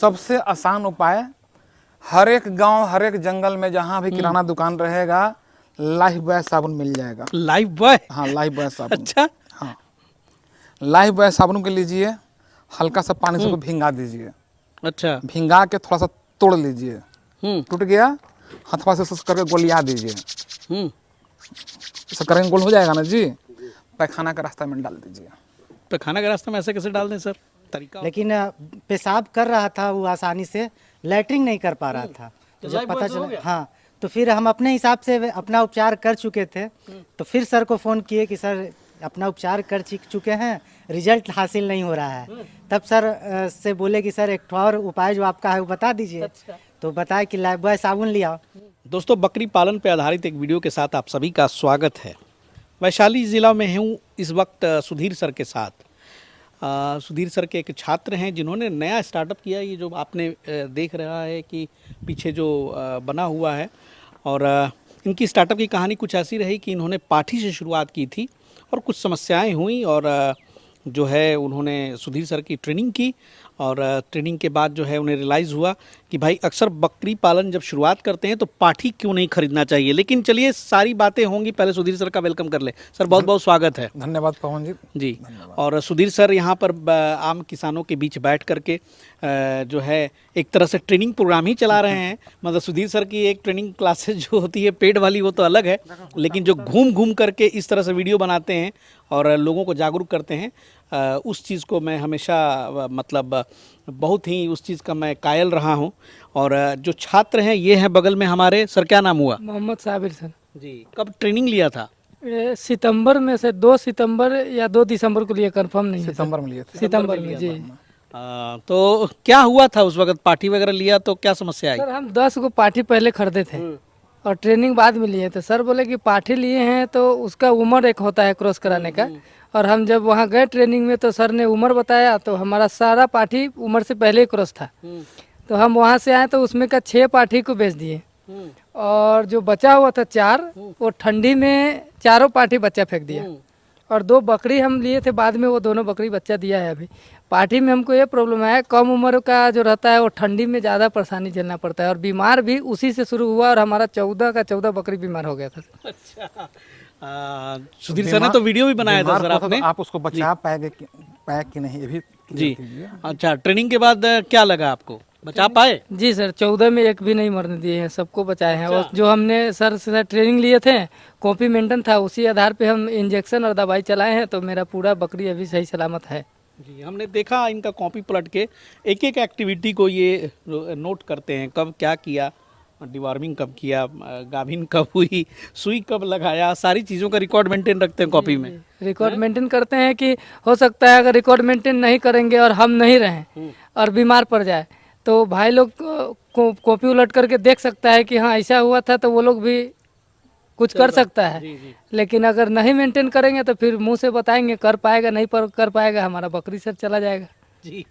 सबसे आसान उपाय, हर एक गांव, हर एक जंगल में जहां भी किराना दुकान रहेगा, लाइफ बॉय साबुन मिल जाएगा। Life boy? हाँ, लाइफ बॉय साबुन। अच्छा। हाँ, लाइफ बॉय साबुन को लीजिए, हल्का सा पानी से उसको भिंगा दीजिए। अच्छा। भिंगा के थोड़ा सा तोड़ लीजिए, टूट गया, हथवा से करके गोलिया दीजिए। ऐसा करेंगे गोल हो जाएगा ना जी। पैखाना का रास्ता में डाल दीजिए। पैखाना के रास्ते में ऐसे कैसे डाल दें सर? तरीका? लेकिन पेशाब कर रहा था वो आसानी से, लैट्रिन नहीं कर पा रहा था। तो जब पता चला, हाँ, तो फिर हम अपने हिसाब से अपना उपचार कर चुके थे। तो फिर सर को फ़ोन किए कि सर अपना उपचार कर चुके हैं, रिजल्ट हासिल नहीं हो रहा है। तब सर से बोले कि सर एक और उपाय जो आपका है वो बता दीजिए। तो बताया कि लाइफ बॉय साबुन लिया। दोस्तों, बकरी पालन पर आधारित एक वीडियो के साथ आप सभी का स्वागत है। वैशाली ज़िला में हूँ इस वक्त सुधीर सर के साथ। सुधीर सर के एक छात्र हैं जिन्होंने नया स्टार्टअप किया। ये जो आपने देख रहा है कि पीछे जो बना हुआ है, और इनकी स्टार्टअप की कहानी कुछ ऐसी रही कि इन्होंने पाठी से शुरुआत की थी और कुछ समस्याएं हुई, और जो है उन्होंने सुधीर सर की ट्रेनिंग की, और ट्रेनिंग के बाद जो है उन्हें रियलाइज़ हुआ कि भाई अक्सर बकरी पालन जब शुरुआत करते हैं तो पाठी क्यों नहीं खरीदना चाहिए। लेकिन चलिए, सारी बातें होंगी, पहले सुधीर सर का वेलकम कर ले। सर, बहुत बहुत स्वागत है। धन्यवाद पवन जी। जी। और सुधीर सर यहाँ पर आम किसानों के बीच बैठ करके जो है एक तरह से ट्रेनिंग प्रोग्राम ही चला रहे हैं। मतलब सुधीर सर की एक ट्रेनिंग क्लासेस जो होती है पेड वाली, वो तो अलग है, लेकिन जो घूम घूम करके इस तरह से वीडियो बनाते हैं और लोगों को जागरूक करते हैं, उस चीज़ को मैं हमेशा मतलब बहुत ही उस चीज़ का मैं कायल रहा हूँ। और जो छात्र हैं ये हैं बगल में हमारे। सर, क्या नाम हुआ? मोहम्मद साबिर सर। जी। कब ट्रेनिंग लिया था? सितंबर में से 2 सितंबर या 2 दिसंबर को लिए, कंफर्म नहीं है। सितंबर में लिए थे। सितंबर में जी। तो क्या हुआ था उस वक्त? पाठी वगैरह लिया तो क्या समस्या आई? सर, हम 10 को पाठी पहले खरीदे थे और ट्रेनिंग बाद में लिए थे। सर बोले कि पाठी लिए हैं तो उसका उम्र एक होता है क्रॉस कराने का, और हम जब वहाँ गए ट्रेनिंग में तो सर ने उम्र बताया, तो हमारा सारा पाठी उम्र से पहले ही क्रॉस था। तो हम वहाँ से आए तो उसमें का 6 पाठी को बेच दिए, और जो बचा हुआ था 4, वो ठंडी में चारों पाठी बच्चा फेंक दिया। और 2 बकरी हम लिए थे बाद में, वो दोनों बकरी बच्चा दिया है अभी। पाठी में हमको ये प्रॉब्लम है, कम उम्र का जो रहता है वो ठंडी में ज़्यादा परेशानी झेलना पड़ता है, और बीमार भी उसी से शुरू हुआ, और हमारा 14 का 14 बकरी बीमार हो गया था। अच्छा। सुधीर सर ने तो वीडियो भी बनाया था सर आपने। तो आप उसको बचा पाए कि नहीं, ये भी जी। अच्छा, ट्रेनिंग के बाद क्या लगा आपको? बचा पाए? जी सर, 14 में एक भी नहीं मरने दिए हैं, सबको बचाए हैं। और जो हमने सर से ट्रेनिंग लिए थे, कॉपी मेंटेन था, उसी आधार पे हम इंजेक्शन और दवाई चलाए हैं, तो मेरा पूरा बकरी अभी सही सलामत है। जी। हमने देखा इनका कॉपी पलट के एक एक एक्टिविटी को ये नोट करते हैं, कब क्या किया, डिवॉर्मिंग कब किया, गाभिन कब हुई, सुई कब लगाया, सारी चीज़ों का रिकॉर्ड मेंटेन रखते हैं कॉपी में। रिकॉर्ड मेंटेन करते हैं कि हो सकता है अगर रिकॉर्ड मेंटेन नहीं करेंगे और हम नहीं रहें और बीमार पड़ जाए, तो भाई लोग कॉपी उलट करके देख सकता है कि हाँ ऐसा हुआ था, तो वो लोग भी कुछ कर सकता है। जी। लेकिन अगर नहीं मेंटेन करेंगे तो फिर मुंह से बताएंगे, कर पाएगा नहीं कर पाएगा, हमारा बकरी सब चला जाएगा। जी।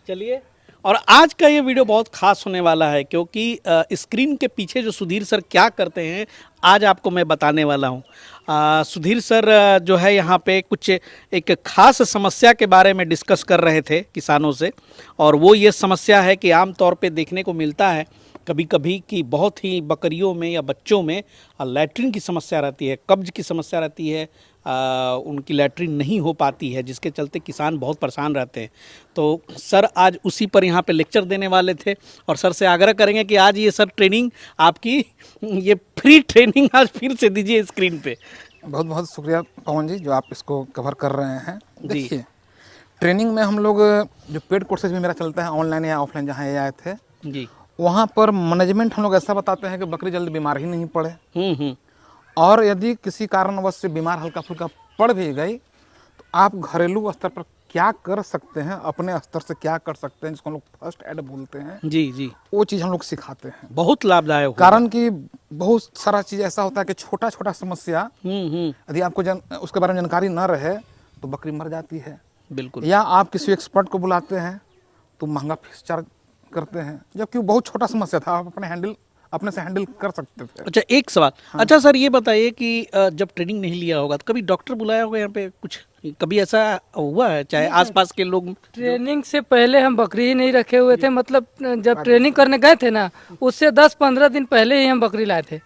चलिए, और आज का ये वीडियो बहुत खास होने वाला है, क्योंकि स्क्रीन के पीछे जो सुधीर सर क्या करते हैं आज आपको मैं बताने वाला हूँ। सुधीर सर जो है यहाँ पे कुछ एक खास समस्या के बारे में डिस्कस कर रहे थे किसानों से, और वो ये समस्या है कि आम तौर पे देखने को मिलता है कभी कभी कि बहुत ही बकरियों में या बच्चों में लैट्रिन की समस्या रहती है, कब्ज की समस्या रहती है, उनकी लैट्रिन नहीं हो पाती है, जिसके चलते किसान बहुत परेशान रहते हैं। तो सर आज उसी पर यहाँ पे लेक्चर देने वाले थे, और सर से आग्रह करेंगे कि आज ये सर ट्रेनिंग आपकी, ये फ्री ट्रेनिंग आज फिर से दीजिए स्क्रीन पे। बहुत बहुत शुक्रिया पवन जी, जो आप इसको कवर कर रहे हैं। देखिए, ट्रेनिंग में हम लोग जो पेड कोर्सेज में मेरा चलता है, ऑनलाइन या ऑफलाइन, जहाँ ये आए थे जी, वहाँ पर मैनेजमेंट हम लोग ऐसा बताते हैं कि बकरी जल्दी बीमार ही नहीं पड़े। और यदि किसी कारणवश से बीमार हल्का फुल्का पड़ भी गई, तो आप घरेलू स्तर पर क्या कर सकते हैं, अपने स्तर से क्या कर सकते हैं, जिसको हम लोग फर्स्ट एड बोलते हैं। जी जी। वो चीज़ हम लोग सिखाते हैं। बहुत लाभदायक, कारण कि बहुत सारा चीज़ ऐसा होता है कि छोटा छोटा समस्या यदि आपको उसके बारे में जानकारी ना रहे तो बकरी मर जाती है। बिल्कुल। या आप किसी एक्सपर्ट को बुलाते हैं तो महंगा फीस चार्ज करते हैं, जबकि वो बहुत छोटा समस्या था, आप अपने से हैंडल कर सकते थे। अच्छा, एक सवाल। हाँ। अच्छा सर, ये बताइए कि जब ट्रेनिंग नहीं लिया होगा तो कभी डॉक्टर बुलाया होगा यहाँ पे कुछ कभी ऐसा हुआ है, चाहे आसपास के लोग? ट्रेनिंग से पहले हम बकरी ही नहीं रखे हुए थे, मतलब जब ट्रेनिंग करने गए थे ना, उससे 10-15 दिन पहले ही हम बकरी लाए थे।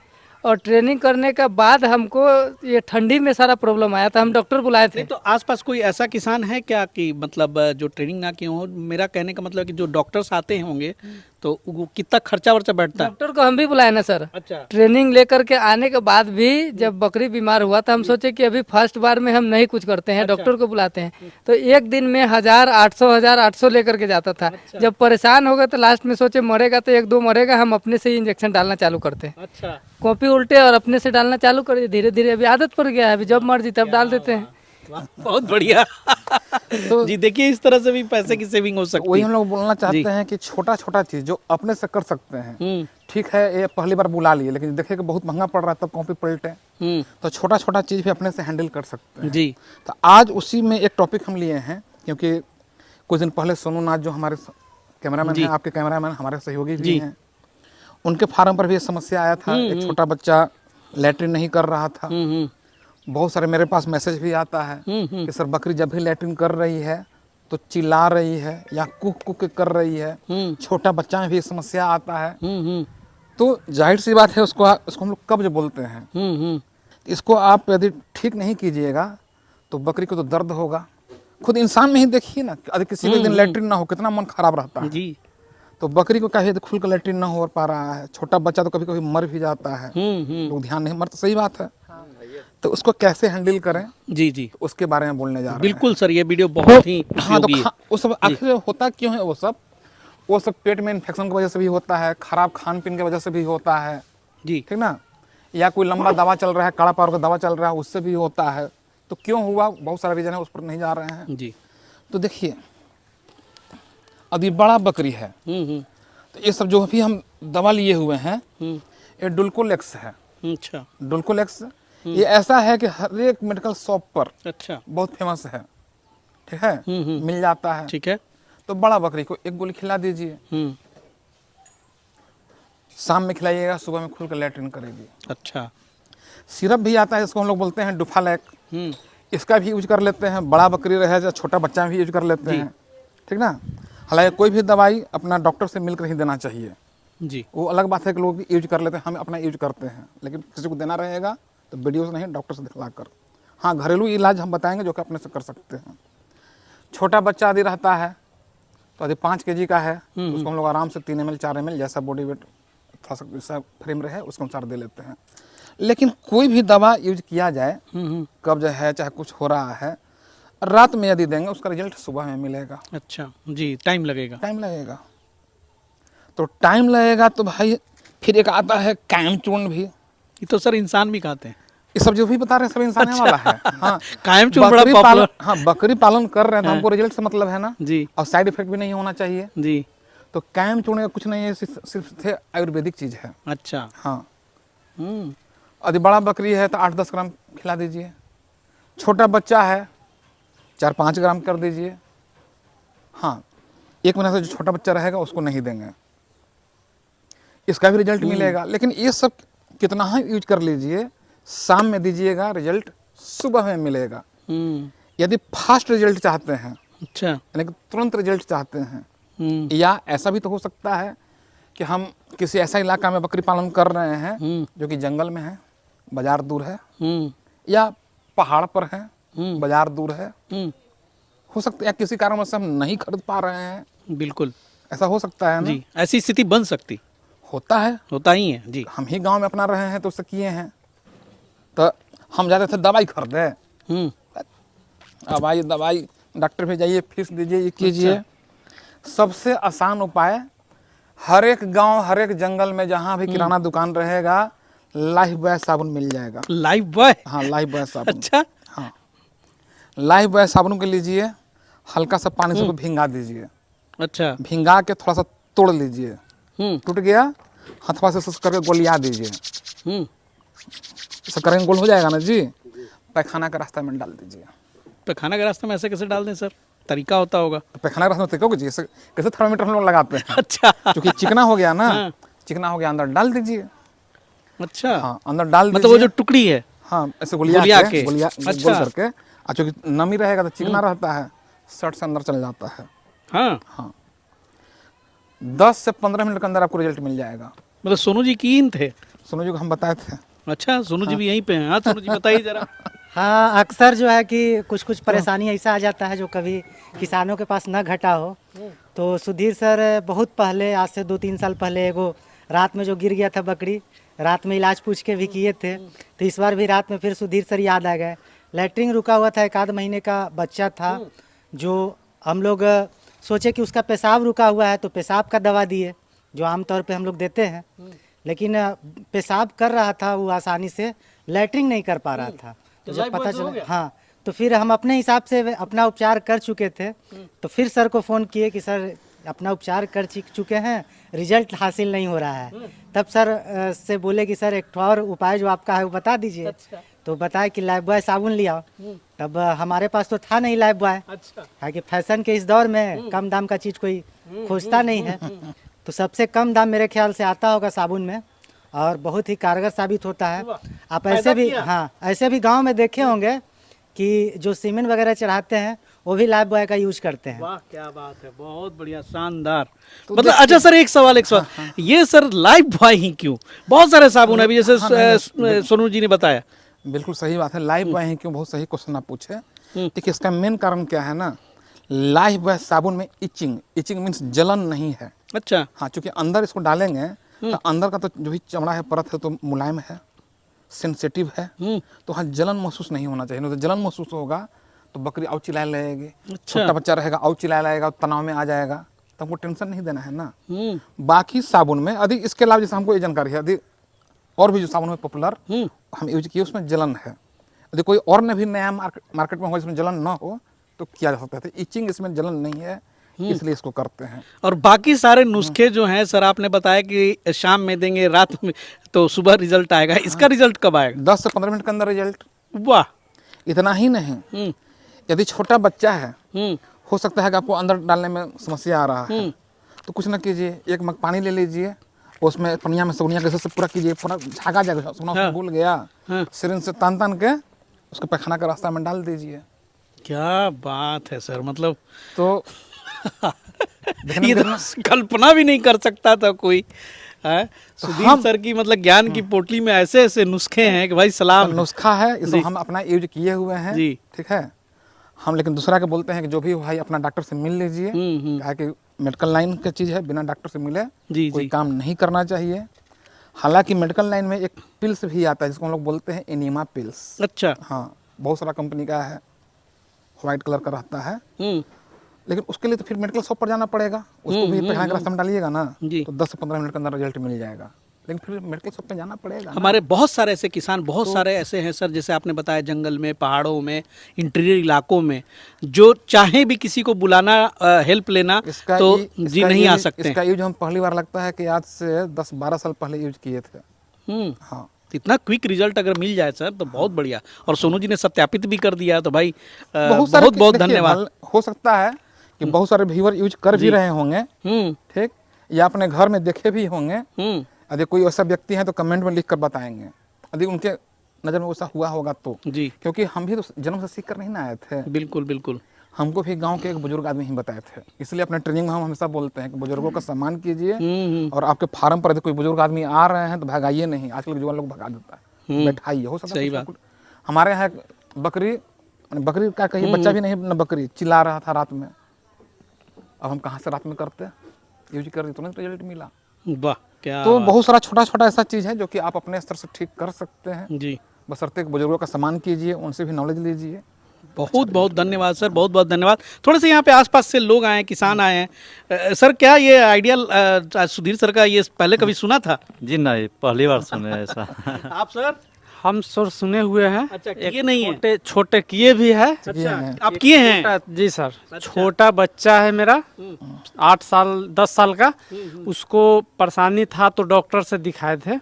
और ट्रेनिंग करने के बाद हमको ये ठंडी में सारा प्रॉब्लम आया था, हम डॉक्टर बुलाए थे। नहीं, तो आसपास कोई ऐसा किसान है क्या कि मतलब जो ट्रेनिंग ना किए हो? मेरा कहने का मतलब कि जो डॉक्टर्स आते होंगे तो वो कितना खर्चा वर्चा बैठता है? डॉक्टर को हम भी बुलाए ना सर। अच्छा। ट्रेनिंग लेकर के आने के बाद भी जब बकरी बीमार हुआ था, हम सोचे कि अभी फर्स्ट बार में हम नहीं कुछ करते हैं, डॉक्टर को बुलाते हैं। तो एक दिन में 1,800 लेकर के जाता था। जब परेशान हो गए तो लास्ट में सोचे मरेगा तो 1-2 मरेगा, हम अपने से ही इंजेक्शन डालना चालू करते हैं। अच्छा। कॉपी उल्टे और अपने से डालना चालू कर दिए। धीरे धीरे अभी आदत पड़ गया है, अभी जब मर्जी तब डाल देते हैं। वाह, बहुत बढ़िया। तो जी देखिए, इस तरह से भी पैसे की सेविंग हो सकती वही है। हम लोग बोलना चाहते हैं कि छोटा छोटा चीज जो अपने से कर सकते हैं, ठीक है, ये पहली बार बुला लिए लेकिन देखे कि बहुत महंगा पड़ रहा है, तब कॉपी पलटे, तो छोटा छोटा चीज भी अपने से हैंडल कर सकते हैं। जी। तो आज उसी में एक टॉपिक हम लिए हैं, क्योंकि कुछ दिन पहले सोनू नाथ जो हमारे कैमरामैन हैं, आपके कैमरामैन हमारे सहयोगी भी हैं, उनके फार्म पर भी ये समस्या आया था। एक छोटा बच्चा लैट्रिन नहीं कर रहा था। बहुत सारे मेरे पास मैसेज भी आता है कि सर बकरी जब भी लैट्रिन कर रही है तो चिल्ला रही है या कुक कुक कर रही है। छोटा बच्चा में भी समस्या आता है। तो जाहिर सी बात है, उसको हम लोग कब्ज बोलते हैं। इसको आप यदि ठीक नहीं कीजिएगा तो बकरी को तो दर्द होगा। खुद इंसान में ही देखिए ना, यदि किसी के दिन लैट्रिन ना हो कितना मन खराब रहता है। जी। तो बकरी को कभी खुल कर लैट्रिन ना हो पा रहा है, छोटा बच्चा तो कभी कभी मर भी जाता है, लोग ध्यान नहीं मरता, सही बात है। तो उसको कैसे हैंडल करें, जी जी, उसके बारे में बोलने जा रहे हैं। बिल्कुल सर, ये वीडियो बहुत ही हाँ, तो उपयोगी है। वो सब आखिर होता क्यों है? वो सब पेट में इन्फेक्शन की वजह से भी होता है, खराब खान पीन की वजह से भी होता है, जी। ठीक ना, या कोई लंबा दवा चल रहा है, काला पावर का दवा चल रहा है, उससे भी होता है। तो क्यों हुआ, बहुत सारा रीजन है, उस पर नहीं जा रहे हैं जी। तो देखिए, अभी बड़ा बकरी है तो ये सब जो अभी हम दवा लिए हुए हैं, ये डुल्कोलेक्स है। अच्छा। डुल्कोलेक्स ये ऐसा है कि हर एक मेडिकल शॉप पर अच्छा। बहुत फेमस है, ठीक है, मिल जाता है। ठीक है। तो बड़ा बकरी को एक गोली खिला दीजिए, शाम में खिलाइएगा, सुबह में खुल कर लैट्रिन करेगी। अच्छा। सिरप भी आता है, इसको हम लोग बोलते हैं डुफालैक, इसका भी यूज कर लेते हैं, बड़ा बकरी रहे या छोटा बच्चा भी यूज कर लेते हैं, ठीक ना। हालांकि कोई भी दवाई अपना डॉक्टर से मिलकर ही देना चाहिए जी। वो अलग बात है कि लोग यूज कर लेते हैं, हम अपना यूज करते हैं, लेकिन किसी को देना रहेगा तो वीडियो से नहीं, डॉक्टर से दिखला कर। हाँ, घरेलू इलाज हम बताएंगे जो कि अपने से कर सकते हैं। छोटा बच्चा यदि रहता है तो यदि 5 kg का है तो उसको हम लोग आराम से 3 ml 4 ml जैसा बॉडी वेट थोड़ा सा जैसा फ्रेम रहे उसके अनुसार दे लेते हैं। लेकिन कोई भी दवा यूज किया जाए, कब्ज है चाहे कुछ हो रहा है, रात में यदि देंगे उसका रिजल्ट सुबह में मिलेगा। अच्छा जी, टाइम लगेगा। टाइम लगेगा, तो टाइम लगेगा तो भाई फिर एक आता है कायम चूर्ण भी, ये तो सर इंसान भी खाते हैं। ये सब जो भी बता रहे हैं सब इंसान वाला है। हाँ, कायम चूर्ण बड़ा बकरी पॉपुलर। पालन, हाँ बकरी पालन कर रहे हैं तो हमको रिजल्ट से मतलब है ना जी। और साइड इफेक्ट भी नहीं होना चाहिए। जी। तो कायम चूर्ण का कुछ नहीं है, सिर्फ थे आयुर्वेदिक चीज है। अच्छा। हाँ, यदि बड़ा बकरी है तो 8-10 ग्राम खिला दीजिए, छोटा बच्चा है 4-5 ग्राम कर दीजिए। हाँ, 1 महीना से जो छोटा बच्चा रहेगा उसको नहीं देंगे, इसका भी रिजल्ट मिलेगा। लेकिन ये सब कितना ही यूज कर लीजिए, शाम में दीजिएगा, रिजल्ट सुबह में मिलेगा। यदि फास्ट रिजल्ट चाहते हैं, अच्छा, यानी कि तुरंत रिजल्ट चाहते हैं, या ऐसा भी तो हो सकता है कि हम किसी ऐसा इलाका में बकरी पालन कर रहे हैं जो कि जंगल में है, बाजार दूर है, या पहाड़ पर है, बाजार दूर है, हो सकता है, या किसी कारण से हम नहीं खरीद पा रहे हैं। बिल्कुल ऐसा हो सकता है ना? जी, ऐसी स्थिति बन सकती, होता है, होता ही है जी। हम ही गांव में अपना रहे हैं तो उससे किए हैं। तो हम जाते थे दवाई खरीदे, अब आइए दवाई, डॉक्टर पे जाइए, फीस दीजिए, ये कीजिए। सबसे आसान उपाय, हर एक गांव हर एक जंगल में जहां भी किराना दुकान रहेगा, लाइफ बॉय साबुन मिल जाएगा। Life boy? हाँ, लाइफ बॉय साबुन। अच्छा। हाँ, लाइफ बॉय साबुन के लीजिए, हल्का सा पानी से उसको भिंगा दीजिए। अच्छा। भिंगा के थोड़ा सा तोड़ लीजिए, टूट गया, हथवा से सुस करके गोलिया दीजिए, सब करेंगे गोल हो जाएगा ना जी। पैखाना का रास्ता में डाल दीजिए। पैखाना के रास्ते में ऐसे कैसे डाल दें सर? तरीका होता होगा। तो पैखाना का रास्ता में तरीका कीजिए, कैसे थर्मामीटर हम लोग लगाते हैं। अच्छा। क्योंकि चिकना हो गया ना, चिकना हो गया, अंदर डाल दीजिए। अच्छा। हाँ, अंदर डाल दीजिए, मतलब वो जो टुकड़ी है, हाँ ऐसे गोलिया के गोल करके और चूंकि नमी रहेगा तो चिकना रहता है, शर्ट से अंदर चल जाता है। हाँ 10 से 15 मिनट के अंदर आपको रिजल्ट मिल जाएगा। मतलब सोनू जी की इन थे। सोनू जी को हम बताए थे। अच्छा सोनू जी भी यहीं पे हैं। हाँ सोनू जी बताइए जरा। हाँ, अक्सर जो है कि कुछ कुछ परेशानी ऐसा आ जाता है जो कभी किसानों के पास न घटा हो। तो सुधीर सर बहुत पहले, आज से 2-3 साल पहले, एगो रात में जो गिर गया था बकरी, रात में इलाज पूछ के भी किए थे। तो इस बार भी रात में फिर सुधीर सर याद आ गए। लैट्रिन रुका हुआ था, 1 आध महीने का बच्चा था, जो हम लोग सोचे कि उसका पेशाब रुका हुआ है तो पेशाब का दवा दिए, जो आमतौर पे हम लोग देते हैं। लेकिन पेशाब कर रहा था वो आसानी से, लैट्रिन नहीं कर पा रहा था। तो जब पता चला, हाँ, तो फिर हम अपने हिसाब से अपना उपचार कर चुके थे। तो फिर सर को फ़ोन किए कि सर अपना उपचार कर चुके हैं, रिजल्ट हासिल नहीं हो रहा है। तब सर से बोले कि सर एक और उपाय जो आपका है वो बता दीजिए। तो बताया कि लाइफ बॉय साबुन लिया। तब हमारे पास तो था नहीं लाइफ बॉय, है कि फैशन के इस दौर में कम दाम का चीज़ कोई खोजता नहीं है। तो सबसे कम दाम मेरे ख्याल से आता होगा साबुन में, और बहुत ही कारगर साबित होता है। आप ऐसे भी, हाँ, ऐसे भी गांव में देखे होंगे कि जो सीमेंट वगैरह चढ़ाते हैं वो भी लाइफ बॉय का यूज करते हैं। वाह क्या बात है, बहुत बढ़िया, शानदार। मतलब अच्छा सर एक सवाल ये सर लाइफ बॉय ही क्यों? बहुत सारे साबुन है अभी, जैसे सोनू जी ने बताया। बिल्कुल सही बात है, लाइफ बॉय है क्यों, बहुत सही क्वेश्चन आप पूछे। देखिए इसका मेन कारण क्या है ना, लाइफ बॉय साबुन में इचिंग मीन्स जलन नहीं है। अच्छा। हाँ, चूंकि अंदर इसको डालेंगे तो अंदर का तो जो भी चमड़ा है, परत है, तो मुलायम है, सेंसिटिव है, तो हाँ जलन महसूस नहीं होना चाहिए। नहीं तो जलन महसूस होगा तो बकरी और चिल्लाए लगेगी। छोटा बच्चा रहेगा और चिल्लाए लगेगा, तनाव में आ जाएगा, तो हमको टेंशन नहीं देना है ना। बाकी साबुन में अधिक, इसके अलावा जैसे हमको ये जानकारी है, अधिक और भी जो साबुन में पॉपुलर हम यूज किए उसमें जलन है। यदि कोई और ने भी नया मार्केट में हो जिसमें जलन ना हो तो किया जा सकता है। इचिंग इसमें जलन नहीं है, इसलिए इसको करते हैं। और बाकी सारे नुस्खे जो हैं सर, आपने बताया कि शाम में देंगे, रात में, तो सुबह रिजल्ट आएगा। इसका रिजल्ट कब आएगा? 10 से 15 मिनट के अंदर रिजल्ट। वाह। इतना ही नहीं, यदि छोटा बच्चा है, हो सकता है कि आपको अंदर डालने में समस्या आ रहा है, तो कुछ ना कीजिए, 1 मग पानी ले लीजिए, उसमें पनिया में सगुनिया कैसे से पूरा कीजिए, पूरा झागा जाएगा, उसमें भूल गया, सिरिंज से तान के उसको पैखाना का रास्ता में डाल दीजिए। क्या बात है सर, मतलब तो ये तो कल्पना भी नहीं कर सकता था कोई। सुधीर सर की मतलब ज्ञान की पोटली में ऐसे ऐसे नुस्खे हैं कि भाई सलाम। नुस्खा है, इसको हम अपना यूज किए हुए हैं जी। ठीक है। हम लेकिन दूसरा के बोलते हैं कि जो भी हो भाई अपना डॉक्टर से मिल लीजिए, क्या कि मेडिकल लाइन की चीज़ है, बिना डॉक्टर से मिले कोई काम नहीं करना चाहिए। हालांकि मेडिकल लाइन में एक पिल्स भी आता है जिसको हम लोग बोलते हैं एनीमा पिल्स। अच्छा। हाँ, बहुत सारा कंपनी का है, व्हाइट कलर का रहता है, लेकिन उसके लिए तो फिर मेडिकल शॉप पर जाना पड़ेगा, उसको भी पैखाना के रास्ते में डालिएगा ना, तो 10 से 15 मिनट के अंदर रिजल्ट मिल जाएगा, लेकिन फिर मेडिकल शॉप पे जाना पड़ेगा। हमारे बहुत सारे ऐसे किसान, बहुत सारे ऐसे हैं सर, जैसे आपने बताया जंगल में, पहाड़ों में, इंटीरियर इलाकों में, जो चाहे भी किसी को बुलाना, हेल्प लेना, तो जी नहीं आ सकते। इसका यूज हम पहली बार लगता है कि आज से 10-12 साल पहले यूज किए थे। हाँ, इतना क्विक रिजल्ट अगर मिल जाए सर तो बहुत बढ़िया। और सोनू जी ने सत्यापित भी कर दिया, तो भाई बहुत बहुत धन्यवाद। हो सकता है कि बहुत सारे व्यूअर यूज कर भी रहे होंगे, ठीक, या अपने घर में देखे भी होंगे। यदि कोई ऐसा व्यक्ति है तो कमेंट में लिख कर बताएंगे, यदि उनके नज़र में वैसा हुआ होगा तो जी, क्योंकि हम भी तो जन्म से सीख कर नहीं ना आए थे। बिल्कुल बिल्कुल, हमको भी गांव के एक बुजुर्ग आदमी ही बताए थे, इसलिए अपने ट्रेनिंग में हम हमेशा बोलते हैं कि बुजुर्गों का सम्मान कीजिए, और आपके फार्म पर यदि कोई बुजुर्ग आदमी आ रहे हैं तो भगाइए नहीं। आजकल के युवा लोग भगा देता है, बैठाइए। हो सकता है हमारे यहाँ बकरी का कहीं बच्चा भी नहीं न बकरी चिल्ला रहा था रात में, अब हम कहाँ से रात में करते, यूज कर तुरंत रिजल्ट मिला। वाह, क्या तो बहुत सारा छोटा छोटा ऐसा चीज़ है जो कि आप अपने स्तर से ठीक कर सकते हैं जी, बशर्ते बुजुर्गों का सम्मान कीजिए, उनसे भी नॉलेज लीजिए। बहुत बहुत धन्यवाद सर, बहुत बहुत धन्यवाद। थोड़े से यहाँ पे आसपास से लोग आए हैं, किसान आए हैं। सर क्या ये आइडिया सुधीर सर का ये पहले कभी सुना था? जी नहीं, पहली बार सुने ऐसा। आप सर? हम सर सुने हुए हैं। अच्छा, किए नहीं है? छोटे किए भी है। अच्छा, आप किए हैं? जी सर। अच्छा। छोटा बच्चा है मेरा, 8 साल 10 साल का, उसको परेशानी था तो डॉक्टर से दिखाए थे,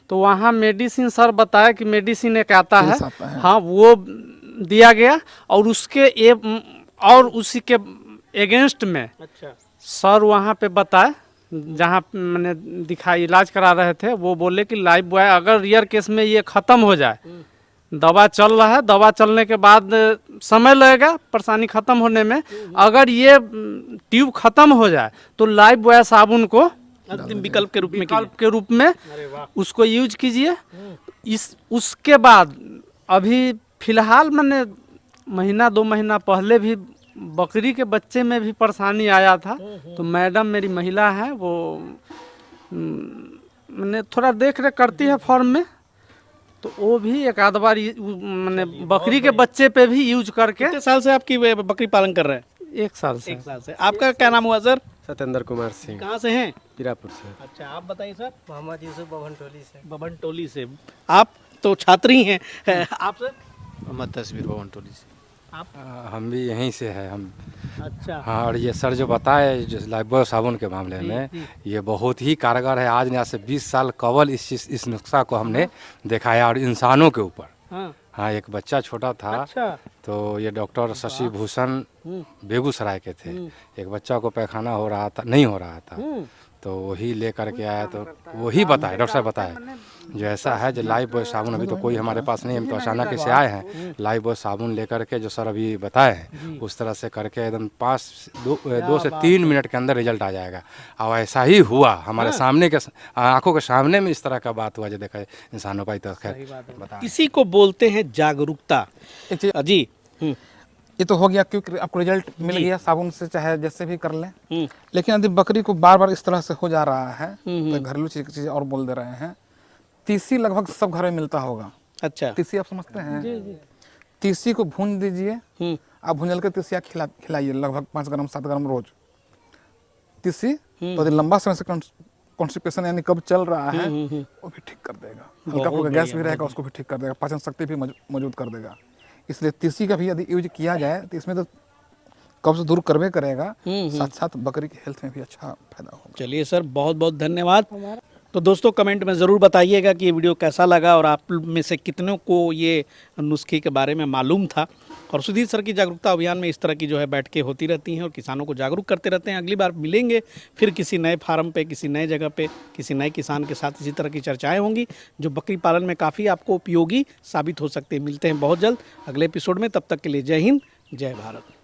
तो वहाँ मेडिसिन सर बताया कि मेडिसिन एक आता है, हाँ वो दिया गया, और उसके और उसी के एगेंस्ट में सर वहाँ पे बताए, जहाँ मैंने दिखाई इलाज करा रहे थे, वो बोले कि लाइफ बॉय अगर रियर केस में ये ख़त्म हो जाए, दवा चल रहा है, दवा चलने के बाद समय लगेगा परेशानी ख़त्म होने में। अगर ये ट्यूब ख़त्म हो जाए तो लाइफ बॉय साबुन को अंतिम विकल्प के रूप में विकल्प के रूप में उसको यूज कीजिए। उसके बाद अभी फिलहाल मैंने महीना 2 महीना पहले भी बकरी के बच्चे में भी परेशानी आया था, तो मैडम मेरी महिला है, वो मैंने थोड़ा देख रेख करती है फॉर्म में, तो वो भी एक आध बार मैंने बकरी के बच्चे पे भी यूज करके। कितने साल से आपकी बकरी पालन कर रहे हैं? 1 साल से। 1 साल से। आपका क्या नाम हुआ सर? सत्येंद्र कुमार सिंह, कहाँ से हैं? पीरापुर से। अच्छा, आप बताइए सर। मोहम्मद यूसुफ बबन टोली से। बबन टोली से। आप तो छात्री हैं। आप सर? मोहम्मद तस्वीर भवन टोली से। आप? हम भी यहीं से हैं हम। अच्छा। हाँ, और ये सर जो बताए जो लाइफबॉय साबुन के मामले में, ये बहुत ही कारगर है। आज यहाँ से 20 साल कबल इस नुस्खा को हमने दिखाया और इंसानों के ऊपर। हाँ, एक बच्चा छोटा था। अच्छा। तो ये डॉक्टर शशि भूषण बेगूसराय के थे। एक बच्चा को पैखाना हो रहा था, नहीं हो रहा था, तो वही ले करके आया, तो वही बताए, डॉक्टर साहब बताए जो ऐसा है, जो लाइफ बॉय साबुन अभी तो कोई हमारे पास नहीं, हम तो अचानक से आए हैं। लाइफ बॉय साबुन लेकर के जो सर अभी बताए हैं उस तरह से करके एकदम 2 से 3 मिनट के अंदर रिजल्ट आ जाएगा। और ऐसा ही हुआ हमारे सामने के आंखों के सामने में, इस तरह का बात हुआ जो देखा इंसानों का। तो खैर बता, इसी को बोलते हैं जागरूकता। एक चीज जी। ये तो हो गया क्योंकि आपको रिजल्ट मिल गया साबुन से, चाहे जैसे भी कर लें। लेकिन यदि बकरी को बार बार इस तरह से हो जा रहा है तो घरेलू चीज और बोल दे रहे हैं। तीसी लगभग सब घर में मिलता होगा। अच्छा। तीसी आप समझते हैं? तीसी को भून दीजिए, आप भूंजल के तीसिया खिलाइए लगभग 5 ग्राम 7 ग्राम रोज। तीसी तो यदि लंबा समय से कॉन्स्टिपेशन यानी कब चल रहा है वो भी ठीक कर देगा। हल्का फुल्का गैस भी रहेगा उसको भी ठीक कर देगा, पाचन शक्ति भी मौजूद कर देगा। इसलिए तीसी का भी यदि यूज किया जाए तो इसमें तो कब्ज दूर करवे करेगा, साथ साथ बकरी की हेल्थ में भी अच्छा फायदा होगा। चलिए सर, बहुत बहुत धन्यवाद। तो दोस्तों कमेंट में ज़रूर बताइएगा कि ये वीडियो कैसा लगा और आप में से कितनों को ये नुस्खे के बारे में मालूम था। और सुधीर सर की जागरूकता अभियान में इस तरह की जो है बैठकें होती रहती हैं और किसानों को जागरूक करते रहते हैं। अगली बार मिलेंगे फिर किसी नए फार्म पे, किसी नए जगह पे, किसी नए किसान के साथ इसी तरह की चर्चाएं होंगी जो बकरी पालन में काफ़ी आपको उपयोगी साबित हो सकते हैं। मिलते हैं बहुत जल्द अगले एपिसोड में, तब तक के लिए जय हिंद, जय भारत।